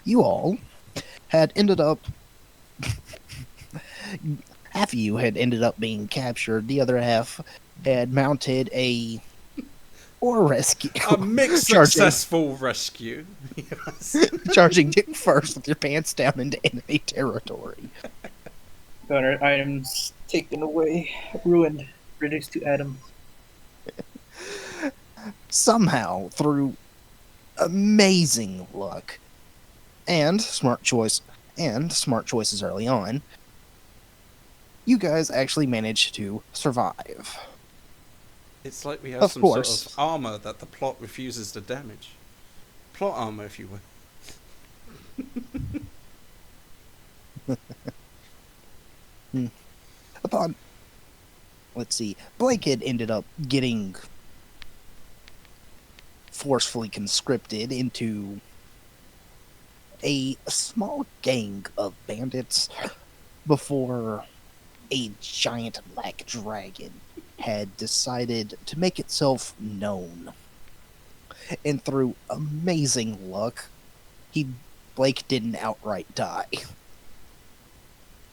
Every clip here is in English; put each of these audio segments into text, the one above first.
you all had ended up half of you had ended up being captured. The other half had mounted a or rescue, A mixed charging successful rescue. Yes. charging Dick first with your pants down into enemy territory. Got our items taken away, ruined, reduced to atoms. Somehow, through amazing luck and smart choices early on, you guys actually managed to survive. It's like we have Of some course. sort of armor that the plot refuses to damage. Plot armor, if you will. Upon, let's see, Blake had ended up getting forcefully conscripted into a small gang of bandits before a giant black dragon had decided to make itself known. And through amazing luck, Blake didn't outright die.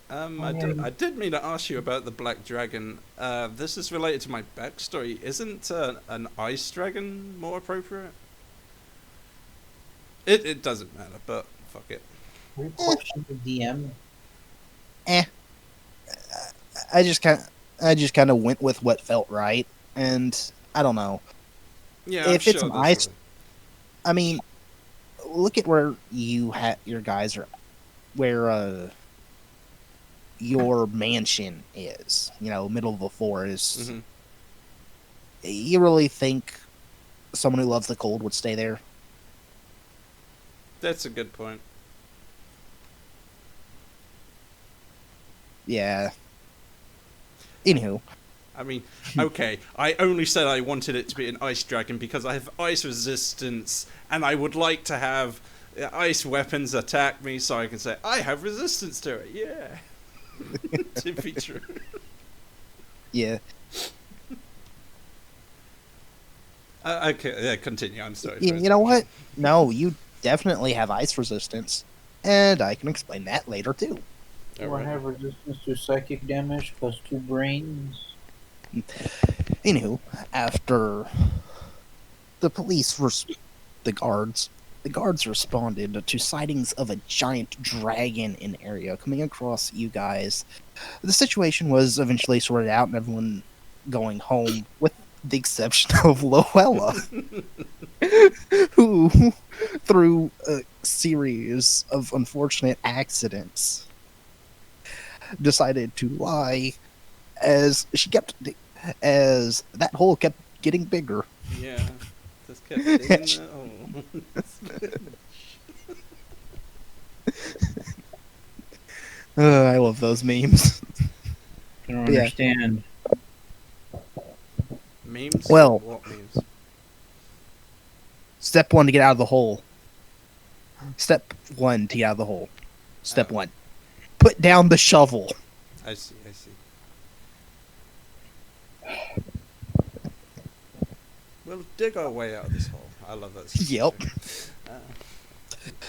I did mean to ask you about the Black Dragon. This is related to my backstory. Isn't an ice dragon more appropriate? It doesn't matter, but fuck it. We question the DM. I just kind of went with what felt right, and I don't know. Yeah, If I'm it's sure an there's ice, a- I mean, look at where your guys are, where your mansion is. You know, middle of the forest. Mhm. You really think someone who loves the cold would stay there? That's a good point. Yeah. Anywho, I mean, okay, I only said I wanted it to be an ice dragon because I have ice resistance, and I would like to have ice weapons attack me so I can say, I have resistance to it, yeah. To be true. yeah. Okay, yeah, continue, I'm sorry. You know what? No, you definitely have ice resistance, and I can explain that later too. Do I have resistance to psychic damage plus 2 brains? Anywho, after the police, the guards responded to sightings of a giant dragon in the area coming across you guys. The situation was eventually sorted out, and everyone going home, with the exception of Loella, who, through a series of unfortunate accidents, decided to lie as that hole kept getting bigger. Yeah, just kept digging that hole. I love those memes. I don't Yeah. understand. Memes? Well- What memes? Step 1 to get out of the hole. Step 1 to get out of the hole. Step Oh. 1. Put down the shovel. I see, I see. We'll dig our way out of this hole. I love that. Yep. Uh,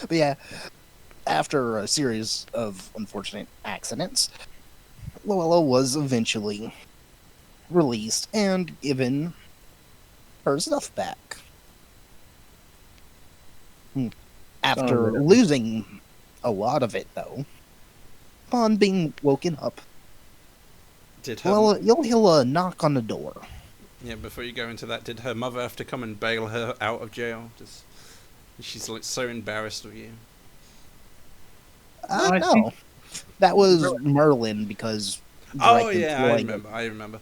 But yeah, after a series of unfortunate accidents, Luella was eventually released and given her stuff back. After Oh, losing a lot of it, though, upon being woken up, did her well, you'll hear a knock on the door. yeah? Before you go into that, did her mother have to come and bail her out of jail? Just she's like so embarrassed of you. I No, think- that was Merlin because. Oh Drake yeah, I employed- remember. I remember.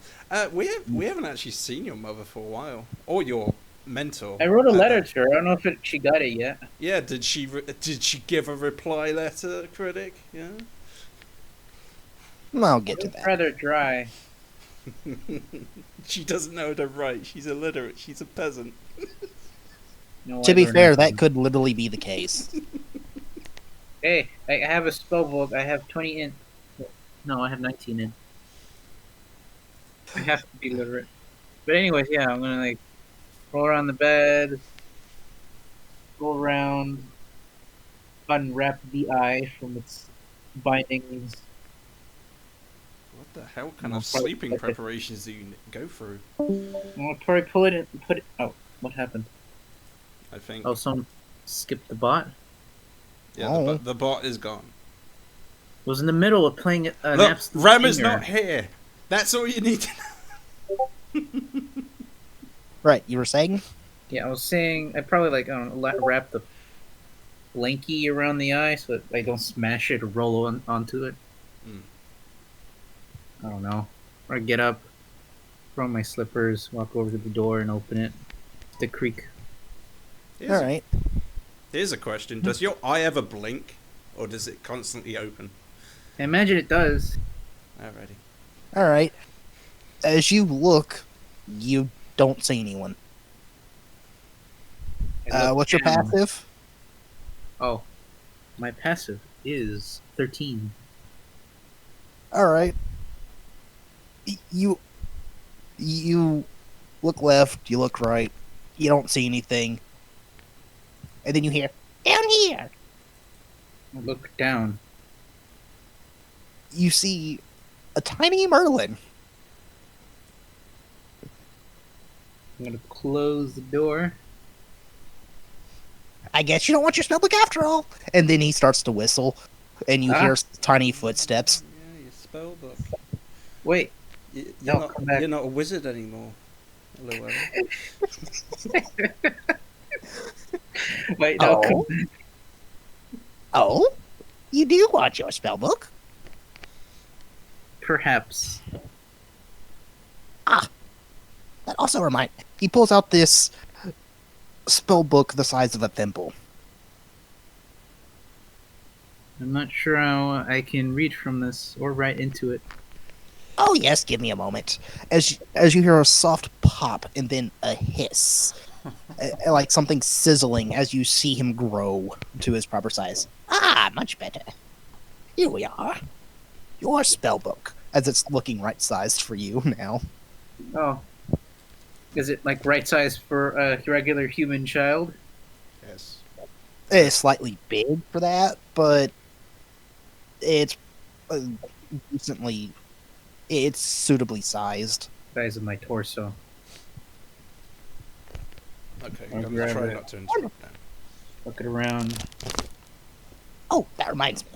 We haven't actually seen your mother for a while, or your mentor. I wrote a letter to her. I don't know if she got it yet. Yeah, did she give a reply letter, critic? Yeah. I'll get to It's that. rather dry. She doesn't know how to write. She's illiterate. She's a peasant. No, To I be learned fair, nothing. that could literally be the case. Hey, I have a spell book. I have 20 in. No, I have 19 in. I have to be literate. But anyways, yeah, I'm gonna like roll around the bed, go around, unwrap the eye from its bindings. What the hell kind I'll of probably sleeping put it- preparations do you go through? I'll probably put it. Oh, what happened? I think. Oh, someone skipped the bot. Yeah, Oh. the bot is gone. Was in the middle of playing an Look, absolute Ram is stinger. not here. That's all you need to know. Right, you were saying? Yeah, I was saying I probably like I don't know, wrap the blankie around the eye so that I don't smash it or roll onto it. Mm. I don't know. Or get up, throw on my slippers, walk over to the door and open it. The creak. Here's, All right. here's a question: does your eye ever blink, or does it constantly open? I imagine it does. Alrighty. All right. As you look, you don't see anyone. I look What's your down. passive? Oh, my passive is 13. All right. You look left, you look right, you don't see anything, and then you hear down here. I look down. You see a tiny Merlin. I'm gonna close the door. I guess you don't want your spellbook after all. And then he starts to whistle, and you Ah. hear tiny footsteps. Yeah, your spell book. Wait, You're, No, come back. you're not a wizard anymore. LOL. wait, no, Oh. Oh, you do want your spellbook? perhaps. That also reminds. He pulls out this spell book the size of a thimble. I'm not sure how I can read from this or write into it. Oh yes, give me a moment. As you hear a soft pop and then a hiss, like something sizzling as you see him grow to his proper size. Ah, much better. Here we are. Your spell book, as it's looking right sized for you now. Oh. Is it like right size for a regular human child? Yes. It's slightly big for that, but it's decently. It's suitably sized. Size of my torso. Okay, I'll I'm grab trying it. not to interrupt now. Look it around. Oh, that reminds me.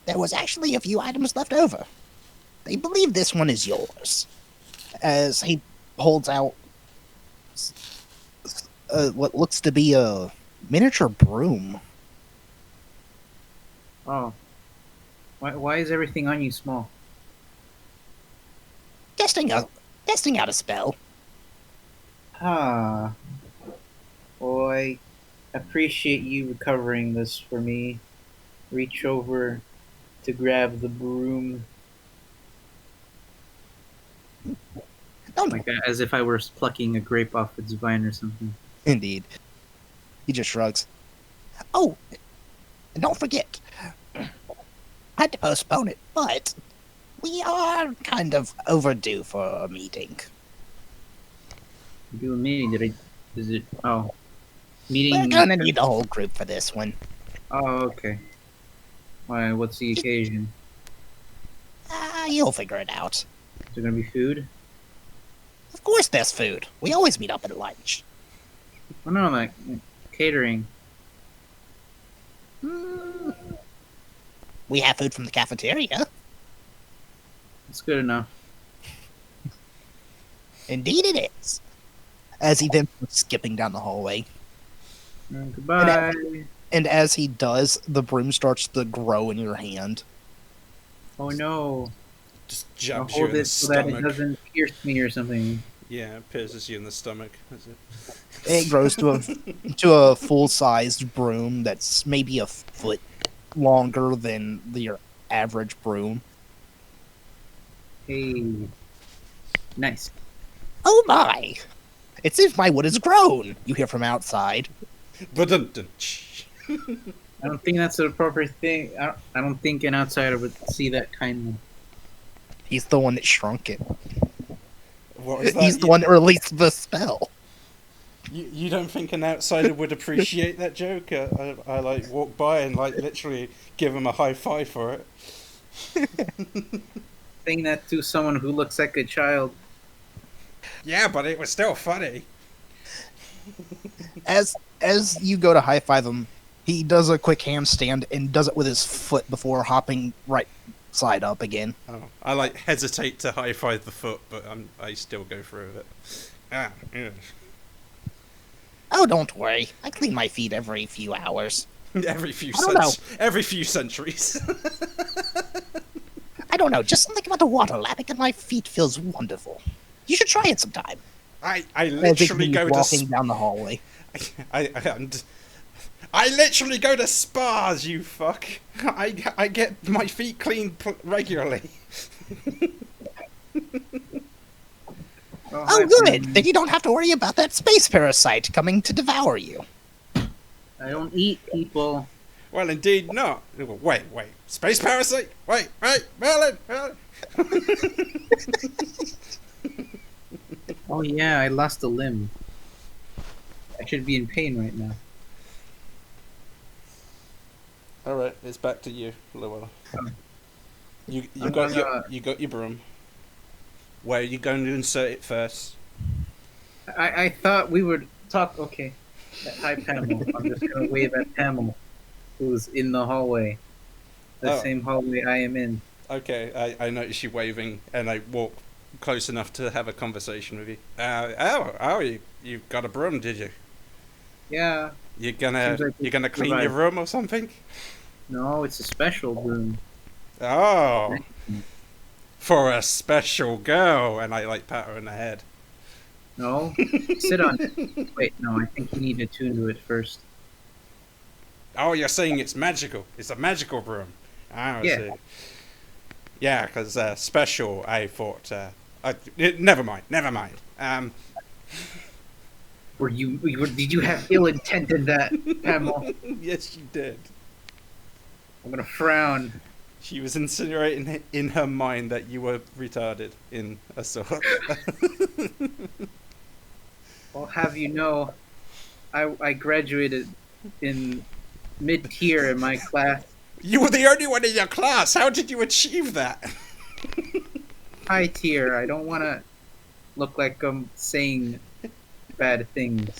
There was actually a few items left over. They believe this one is yours. As he holds out what looks to be a miniature broom. Oh. Why is everything on you small? Testing out a spell. Ah. Well, I appreciate you recovering this for me. Reach over to grab the broom, No, like as if I were plucking a grape off its vine or something. indeed. He just shrugs. Oh, and don't forget. I had to postpone it, but we are kind of overdue for a meeting. Do a meeting? Is it? Oh, We're meeting. gonna need the whole group for this one. Oh, okay. Why? What's the occasion? You'll figure it out. Is there gonna be food? Of course there's food. We always meet up at lunch. Oh no, like catering. We have food from the cafeteria. It's good enough. Indeed it is. As he then starts skipping down the hallway. Goodbye. And as he does, the broom starts to grow in your hand. Oh no! Just I'll jabs you hold in the it so that it stomach. doesn't pierce me or something. Yeah, it pierces you in the stomach. That's it. It grows to a full-sized broom that's maybe a foot longer than your average broom. Hey, nice. Oh my! It seems my wood has grown, you hear from outside. But I don't think that's an appropriate thing. I don't think an outsider would see that kindly. He's the one that shrunk it. what is that? He's the one that released the spell. You don't think an outsider would appreciate that joke? I like walk by and like literally give him a high five for it. Saying that to someone who looks like a child. Yeah, but it was still funny. As you go to high five him, he does a quick handstand and does it with his foot before hopping right side up again. Oh, I like hesitate to high five the foot, but I still go through with it. Ah, yeah. Oh, don't worry. I clean my feet every few hours. Every few I don't know. every few centuries. I don't know, just something about the water lapping at my feet feels wonderful. You should try it sometime. I As literally he's go to walking down the hallway. I literally go to spas, you fuck. I get my feet cleaned regularly. Oh, good. Then you don't have to worry about that space parasite coming to devour you. I don't eat people. Well, indeed not. Wait. Space parasite? Wait, Merlin. Oh yeah, I lost a limb. I should be in pain right now. All right, it's back to you, Llewellyn. You I'm got gonna- your broom. Where are you going to insert it first? I thought we would talk. Okay. Hi, Pamela. I'm just gonna wave at Pamela, who's in the hallway. The Oh. same hallway I am in. Okay, I notice you waving, and I walk close enough to have a conversation with you. You got a broom, did you? Yeah. You're gonna Seems like you're gonna clean provide- your room or something? No, it's a special room. Oh, for a special girl, and I like pat her in the head. No, sit on it. Wait, no, I think you need to tune to it first. Oh, you're saying it's magical? It's a magical broom. I Yeah. see. Yeah, because special. I thought. Never mind. Did you have ill intent in that, Pamela? Yes, you did. I'm gonna frown. She was insinuating in her mind that you were retarded in a sort. I'll have you know, I graduated in mid-tier in my class. You were the only one in your class. How did you achieve that? High tier. I don't want to look like I'm saying bad things.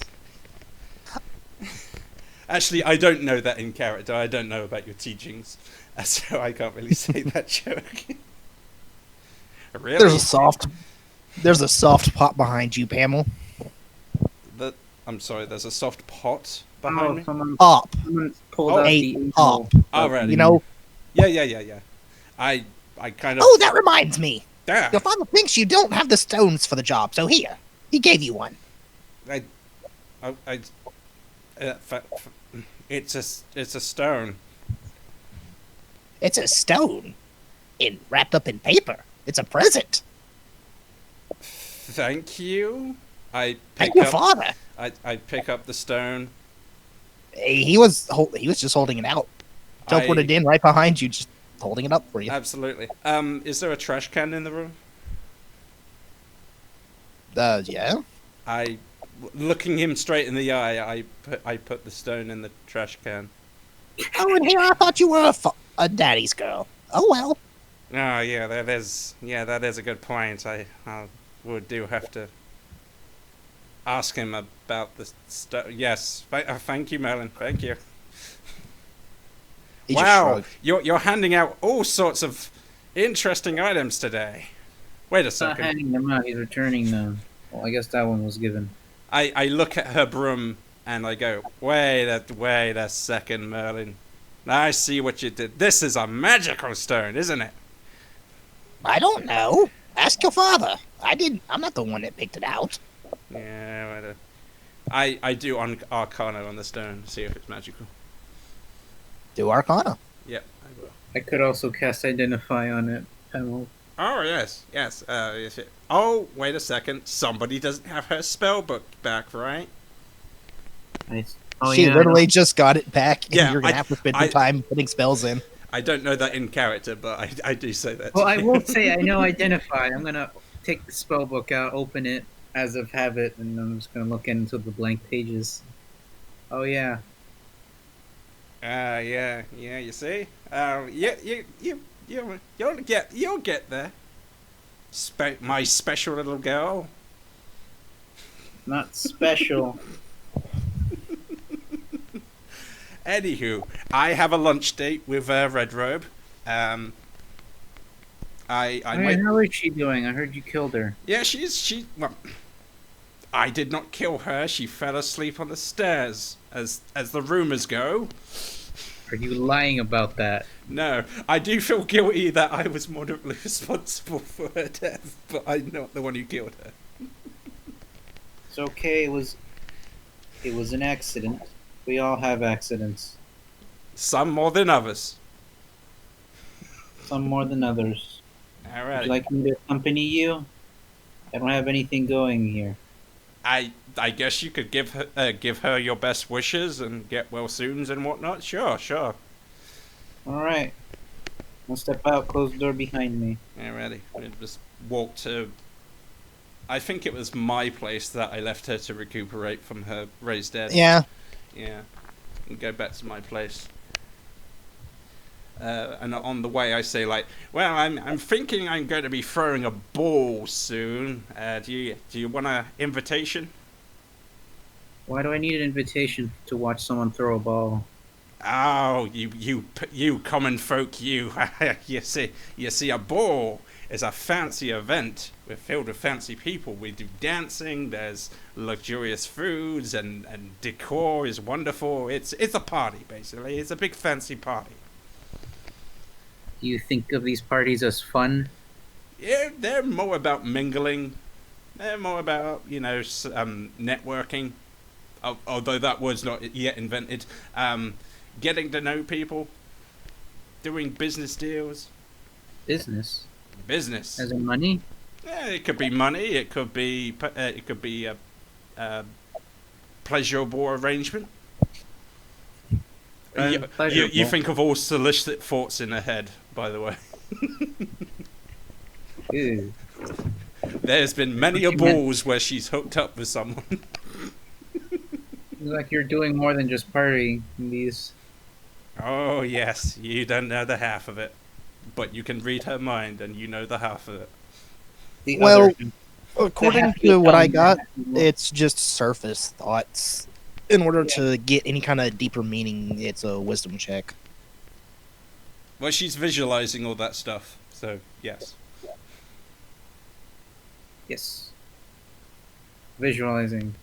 Actually, I don't know that in character. I don't know about your teachings, so I can't really say that joke. Really? There's a soft pot behind you, Pamela. I'm sorry. There's a soft pot behind me. Someone pulled Oh, out a the pop. Oh, right. You know. Yeah. I kind of. Oh, that reminds me. Yeah. Your father thinks you don't have the stones for the job, so here, he gave you one. It's a stone. It's a stone, wrapped up in paper. It's a present. Thank you. I Thank pick your up. father. I pick up the stone. He was just holding it out. Teleported in right behind you, just holding it up for you. Absolutely. Is there a trash can in the room? Yeah. Looking him straight in the eye, I put the stone in the trash can. Oh, and here I thought you were a daddy's girl. Oh well. Oh yeah, that is a good point. I do have to ask him about the stone. Yes, thank you, Merlin. Thank you. He just Wow, shrugged. you're handing out all sorts of interesting items today. Wait a He's not second. handing them out. He's returning them. Well, I guess that one was given. I look at her broom and I go, wait a second, Merlin. I see what you did. This is a magical stone, isn't it? I don't know. Ask your father. I'm not the one that picked it out. Yeah, I do on Arcana on the stone, see if it's magical. Do Arcana. Yep, I will. I could also cast Identify on it. Pamela. Oh yes. Oh, wait a second. Somebody doesn't have her spell book back, right? Nice. Oh, she yeah, literally just got it back, and Yeah, you're gonna have to spend I- your time putting spells in. I don't know that in character, but I do say that. Well, I will say I know Identify. I'm gonna take the spell book out, open it, as of habit, and I'm just gonna look into the blank pages. Oh yeah, Yeah, yeah. You see, yeah, you'll get there. My special little girl. not special. Anywho, I have a lunch date with Red Robe. Um, I Hey, might. how is she doing? I heard you killed her. Yeah, she. Well, I did not kill her. She fell asleep on the stairs, as the rumors go. Are you lying about that? No, I do feel guilty that I was moderately responsible for her death, but I'm not the one who killed her. It's okay. It was an accident. We all have accidents. Some more than others. Some more than others. Would Alright. you like me to accompany you? I don't have anything going here. I guess you could give her your best wishes and get well soon and whatnot. Sure, sure. All right. I'll step out. Close the door behind me. Alrighty. We just walk to. I think it was my place that I left her to recuperate from her raised dead. Yeah. Yeah. And go back to my place. And on the way, I say like, "Well, I'm thinking I'm going to be throwing a ball soon. Do you want an invitation?" Why do I need an invitation to watch someone throw a ball? Oh, you common folk, you. You see, a ball is a fancy event. We're filled with fancy people. We do dancing. There's luxurious foods and decor is wonderful. It's a party basically. It's a big fancy party. Do you think of these parties as fun? Yeah, they're more about mingling. They're more about networking. Although that word's not yet invented. Getting to know people, doing business deals. Business? Business. As in money? Yeah, it could be money. It could be a pleasurable arrangement. You Pleasurable. think of all solicit thoughts in her head, by the way. Ew. There's been many a balls where she's hooked up with someone. Seems like you're doing more than just partying in these. Oh yes, you don't know the half of it, but you can read her mind, and you know the half of it. The Well, other, According half to what I got, become- it's just surface thoughts. In order to get any kind of deeper meaning, it's a wisdom check. Well, she's visualizing all that stuff, so yes. Yes. Visualizing.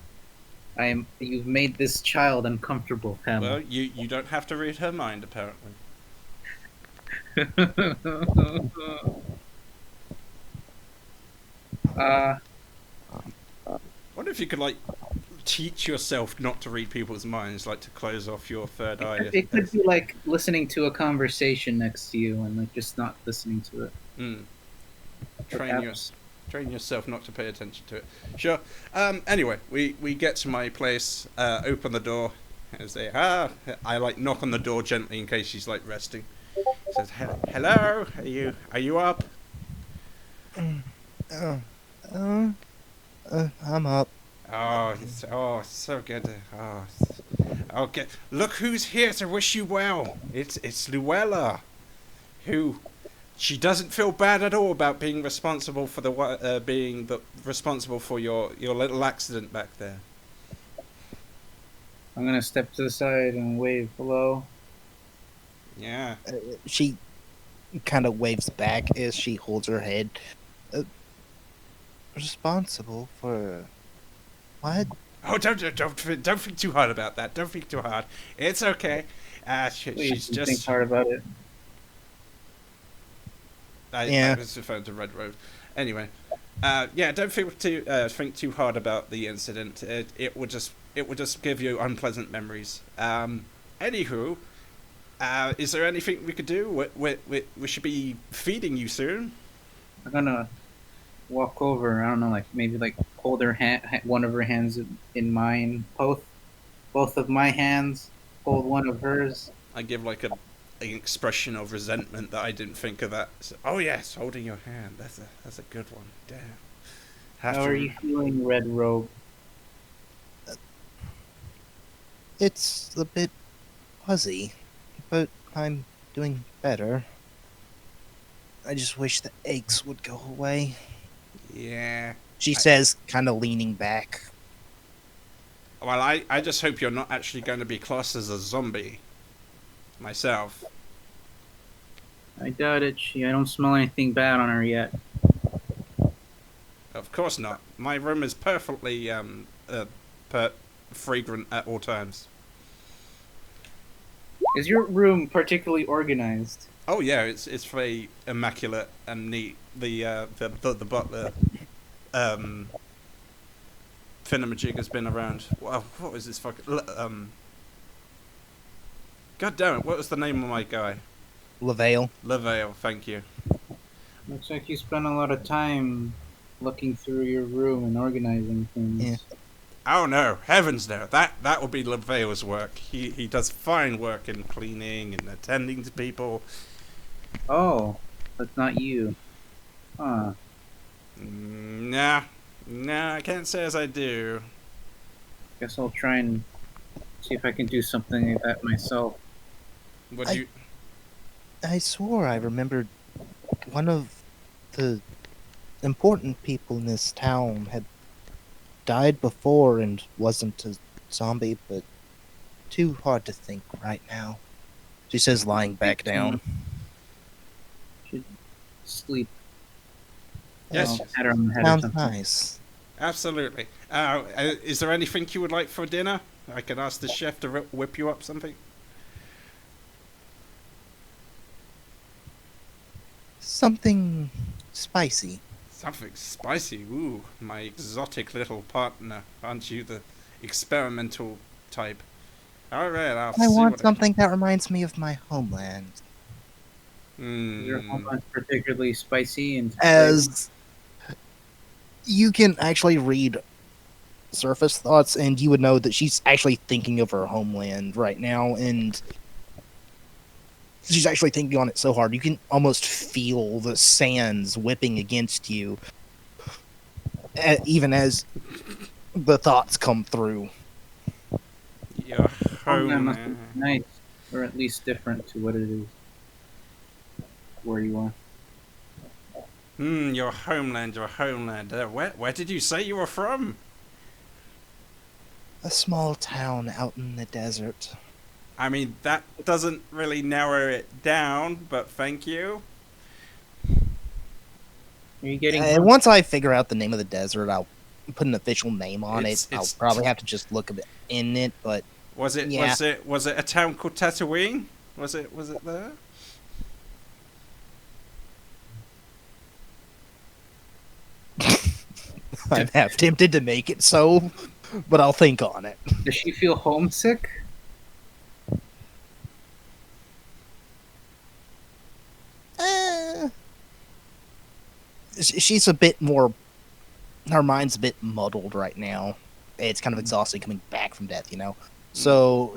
You've made this child uncomfortable, Pam. Well, you don't have to read her mind, apparently. uh, Wonder if you could like teach yourself not to read people's minds, like to close off your third eye. it could be like listening to a conversation next to you and like just not listening to it. Mm. Perhaps. Train yourself not to pay attention to it. Sure. Anyway, we get to my place, open the door, and say, I like knock on the door gently in case she's like resting. Says, hello, are you up? I'm up. Oh, it's so good. Okay. Look who's here to wish you well. It's Luella, who she doesn't feel bad at all about being responsible for responsible for your little accident back there. I'm gonna step to the side and wave hello. Yeah. She kind of waves back as she holds her head. Responsible for what? Oh, don't think too hard about that. Don't think too hard. It's okay. Please She's don't think just. hard about it. I was referring to Red Road. Anyway, yeah, don't think too hard about the incident. It would just give you unpleasant memories. Anywho, is there anything we could do? We should be feeding you soon. I'm gonna walk over. I don't know, like maybe like hold her hand, one of her hands in mine. Both of my hands. Hold one of hers. I give like an expression of resentment that I didn't think of that. So, oh yes, holding your hand. That's a good one. Damn. Have How to- are you feeling, Red Robe? It's a bit fuzzy, but I'm doing better. I just wish the aches would go away. Yeah. She says, kind of leaning back. Well, I just hope you're not actually going to be classed as a zombie. Myself. I doubt it. I don't smell anything bad on her yet. Of course not. My room is perfectly fragrant at all times. Is your room particularly organized? Oh yeah, it's very immaculate and neat. The butler, Finamajig has been around. Wow, what was this fucking God damn it! What was the name of my guy? LaVale. Lavale. Thank you. Looks like you spent a lot of time looking through your room and organizing things. Yeah. Oh no, heavens no! That would be Lavale's work. He does fine work in cleaning and attending to people. Oh, that's not you. Huh. Nah, I can't say as I do. Guess I'll try and see if I can do something like that myself. Would I- you? I swore I remembered one of the important people in this town had died before and wasn't a zombie, but too hard to think right now. She says, lying back down. Should sleep. Yes. I'll pat her on the head or Sounds something. nice. Absolutely. Is there anything you would like for dinner? I can ask the chef to whip you up something. Something spicy. Something spicy. Ooh, my exotic little partner. Aren't you the experimental type? All right, I'll see I want what something that reminds me of my homeland. Hmm. Is your homeland particularly spicy and As you can actually read surface thoughts, and you would know that she's actually thinking of her homeland right now, and she's actually thinking on it so hard you can almost feel the sands whipping against you, even as the thoughts come through. Your homeland must homeland. be nice, or at least different to what it is where you are. Your homeland. Where did you say you were from? A small town out in the desert. I mean, that doesn't really narrow it down, but thank you. Are you getting Once I figure out the name of the desert, I'll put an official name on It's- it. I'll it's- probably have to just look a bit in it, but Was it Yeah. was it a town called Tatooine? Was it there? I'm half tempted to make it so, but I'll think on it. Does she feel homesick? She's a bit more. Her mind's a bit muddled right now. It's kind of exhausting coming back from death, you know. So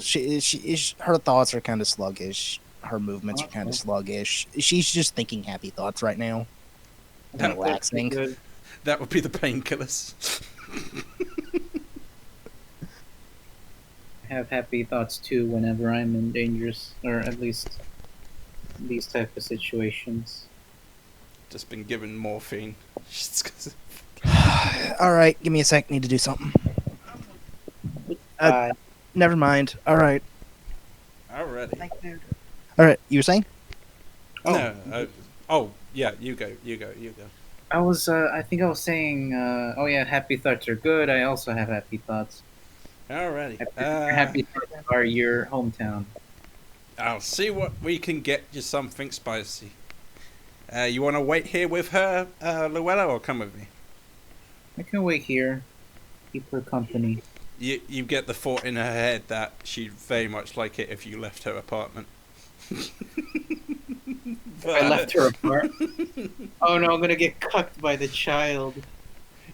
her thoughts are kind of sluggish. Her movements are kind of Okay. sluggish. She's just thinking happy thoughts right now. That- And relaxing. Good. That would be the painkillers. I have happy thoughts too whenever I'm in dangerous, or at least these type of situations. Just been given morphine. Just 'cause- All right, give me a sec. Need to do something. Bye. Never mind. All right. Alrighty. All right. You were saying? No. Oh, yeah. You go. I was, I think I was saying, oh yeah, happy thoughts are good. I also have happy thoughts. Alrighty. Happy thoughts are your hometown. I'll see what we can get you something spicy. You want to wait here with her, Luella, or come with me? I can wait here, keep her company. You get the thought in her head that she'd very much like it if you left her apartment. I left her apart. Oh no, I'm gonna get cucked by the child.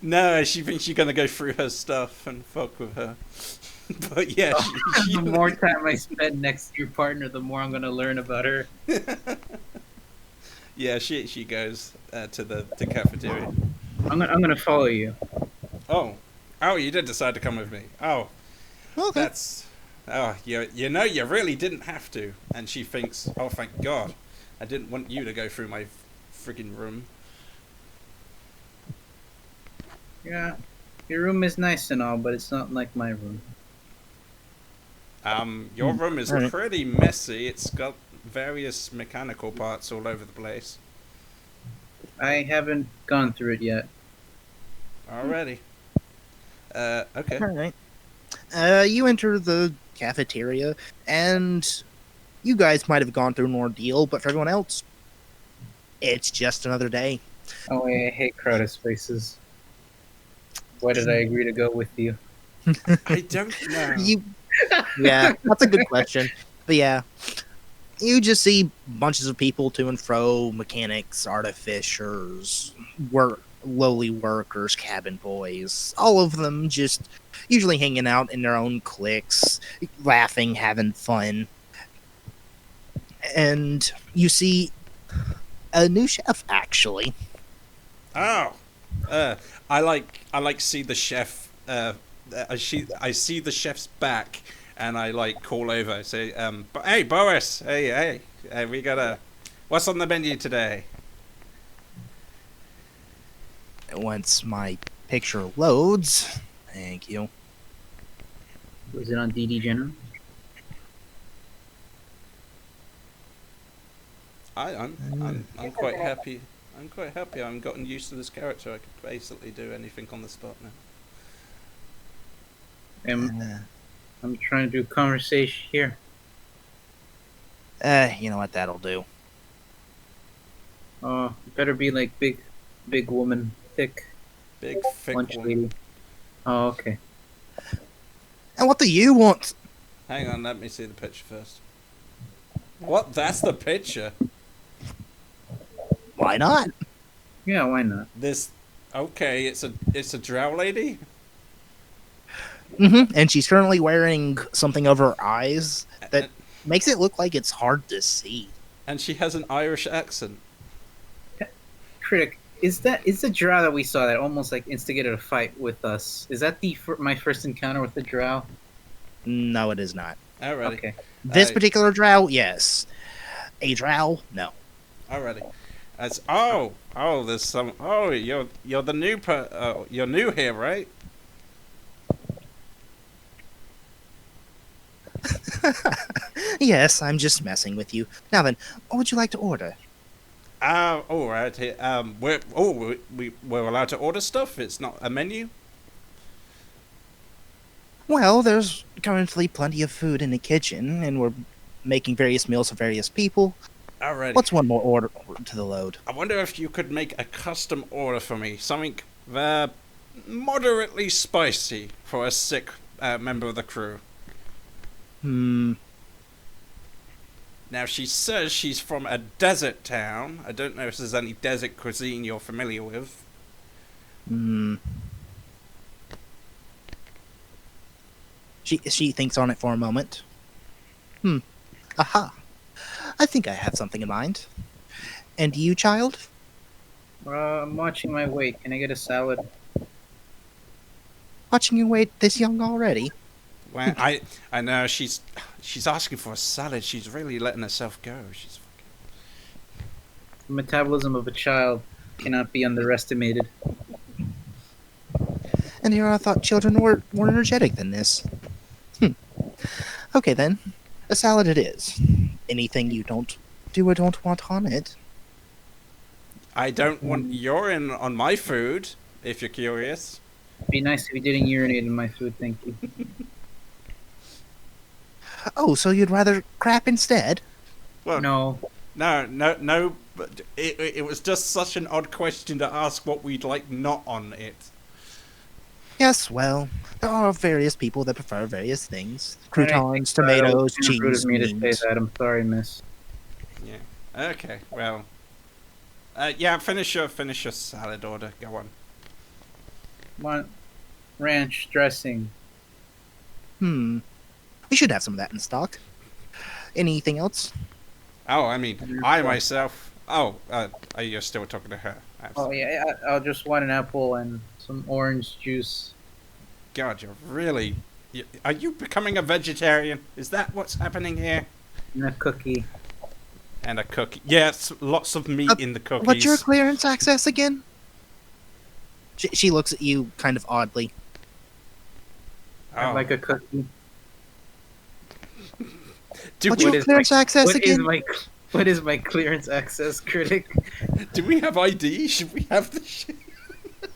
No, she thinks you're gonna go through her stuff and fuck with her. But yeah, The more time I spend next to your partner, the more I'm gonna learn about her. yeah, she goes to the cafeteria. I'm gonna follow you. Oh, oh, you did decide to come with me. Oh, Okay. that's. Oh, you know, you really didn't have to. And she thinks, oh, thank God, I didn't want you to go through my friggin' room. Yeah, your room is nice and all, but it's not like my room. Your room is Alright. pretty messy. It's got various mechanical parts all over the place. I haven't gone through it yet. Already. Okay. All right. You enter the cafeteria, and you guys might have gone through an ordeal, but for everyone else, it's just another day. Oh, I hate crowded spaces. Why did I agree to go with you? I don't know. Yeah, that's a good question. But yeah, you just see bunches of people to and fro, mechanics, artificers, lowly workers, cabin boys, all of them just usually hanging out in their own cliques, laughing, having fun. And you see a new chef, actually. Oh, I see the chef. I see the chef's back, and I like call over. I say, hey Boris, hey, we gotta. What's on the menu today? Once my picture loads, thank you. Was it on DD General? I'm quite happy. I'm quite happy. I've gotten used to this character. I could basically do anything on the spot now. I'm trying to do conversation here. You know what? That'll do. Oh, better be like big woman, thick Big thick lunch one. lady. Oh, okay. And what do you want? Hang on, let me see the picture first. What? That's the picture. Why not? Yeah, why not? This. Okay, it's a drow lady. And she's currently wearing something over her eyes that And- makes it look like it's hard to see. And she has an Irish accent. Critic, is the drow that we saw that almost like instigated a fight with us? Is that my first encounter with the drow? No, it is not. Alrighty. Okay. This Uh, particular drow, yes. A drow, no. Alrighty. As there's some. Oh, you're the new you're new here, right? Yes, I'm just messing with you. Now then, what would you like to order? All right. We're allowed to order stuff. It's not a menu. Well, there's currently plenty of food in the kitchen, and we're making various meals for various people. Alrighty. What's one more order to the load? I wonder if you could make a custom order for me. Something moderately spicy for a sick member of the crew. Hmm. Now, she says she's from a desert town. I don't know if there's any desert cuisine you're familiar with. Hmm. She thinks on it for a moment. Aha. I think I have something in mind. And you, child? I'm watching my weight. Can I get a salad? Watching you wait this young already? Well, I know she's asking for a salad. She's really letting herself go. She's The metabolism of a child cannot be underestimated. And here I thought children were more energetic than this. Okay then. A salad it is. Anything you don't do or don't want on it. I don't want urine on my food, if you're curious. Be nice if you didn't urinate in my food, thank you. Oh, so you'd rather crap instead? Well, No. no. But it was just such an odd question to ask what we'd like not on it. Yes, well, there are various people that prefer various things. I think Croutons, that was tomatoes, kind of rude cheese, of me to say meat. that. I'm sorry, miss. Yeah. Okay. Well. Yeah. Finish your salad order. Go on. Want ranch dressing. We should have some of that in stock. Anything else? Oh, I mean, I myself, Oh, you're still talking to her. Oh yeah, I'll just want an apple and some orange juice God, you're really. Are you becoming a vegetarian? Is that what's happening here? and a cookie. And a cookie. Yes, lots of meat in the cookies. What's your clearance access again? She looks at you kind of oddly. I'd Oh. like a cookie. Do What's we, your clearance access What is again? what is my clearance access critic? do we have ID? Should we have the shit?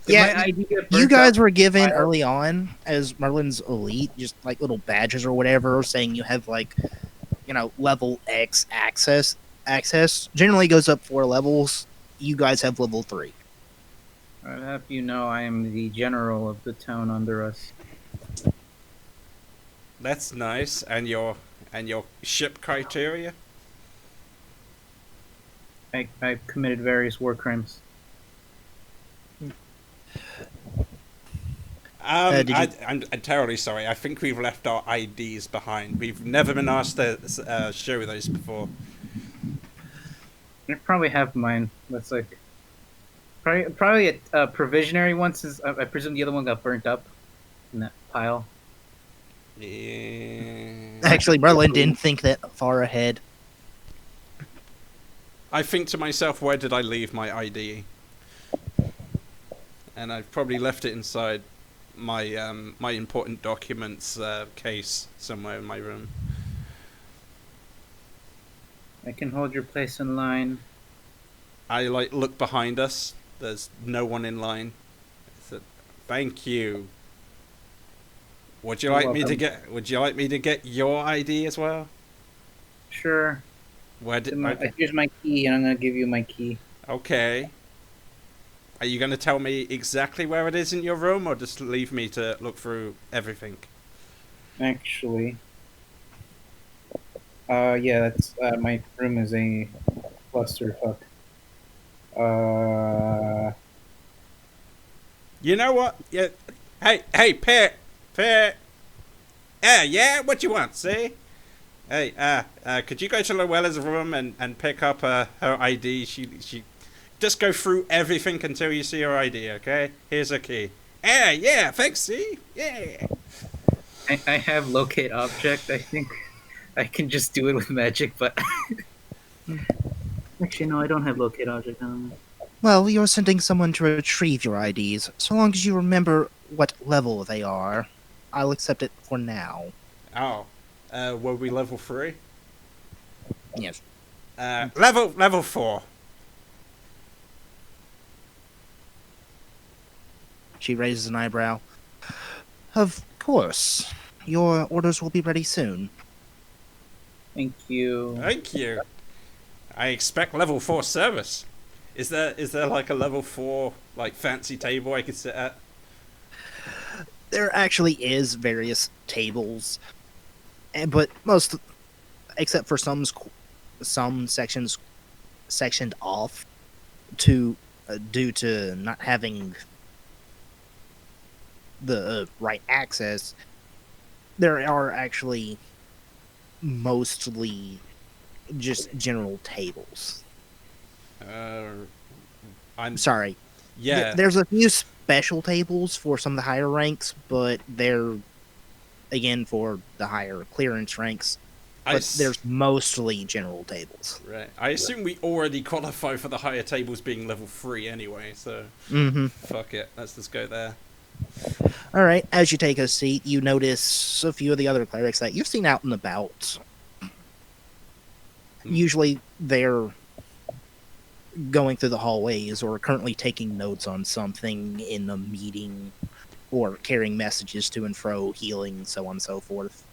Did Yeah, my ID get You burnt guys up? were given Fire. early on as Merlin's elite, just like little badges or whatever, saying you have like, level X access. Access generally goes up 4 levels. You guys have level 3. I'd have you know I am the general of the town under us. That's nice. And your ship criteria? I committed various war crimes. Did you- I'm terribly sorry. I think we've left our IDs behind. We've never been asked to show those before. I probably have mine. That's like probably a provisionary one, since I presume the other one got burnt up in that pile. Yeah. Actually, Merlin didn't think that far ahead. I think to myself, where did I leave my ID? And I've probably left it inside my my important documents case somewhere in my room. I can hold your place in line. I look behind us. There's no one in line. I said, "Thank you." Would you You're like me to welcome. get? Would you like me to get your ID as well? Sure. Where did? Okay. Here's my key, and I'm gonna give you my key. Okay. Are you going to tell me exactly where it is in your room, or just leave me to look through everything? Actually, yeah, that's my room is a clusterfuck. You know what? Yeah. Hey, Pet. Yeah. What you want? See? Hey, could you go to Luella's room and pick up her ID? She just go through everything until you see her ID. Okay? Here's her key. Yeah. Thanks. See? Yeah. I have locate object. I think I can just do it with magic, but actually, no, I don't have locate object. Well, you're sending someone to retrieve your IDs. So long as you remember what level they are, I'll accept it for now. Oh. Were we level 3? Yes. Level 4. She raises an eyebrow. Of course. Your orders will be ready soon. Thank you. Thank you. I expect level 4 service. Is there like a level 4 like fancy table I could sit at? There actually is various tables, but most, except for some sections sectioned off to due to not having the right access, there are actually mostly just general tables. I'm Sorry. yeah. There's a few special tables for some of the higher ranks, but they're, again, for the higher clearance ranks. I But s- there's mostly general tables. right. I assume we already qualify for the higher tables being level 3 anyway. So Mm-hmm. fuck it. Let's just go there. All right. As you take a seat, you notice a few of the other clerics that you've seen out and about. Usually, they're going through the hallways or currently taking notes on something in a meeting or carrying messages to and fro, healing, so on and so forth.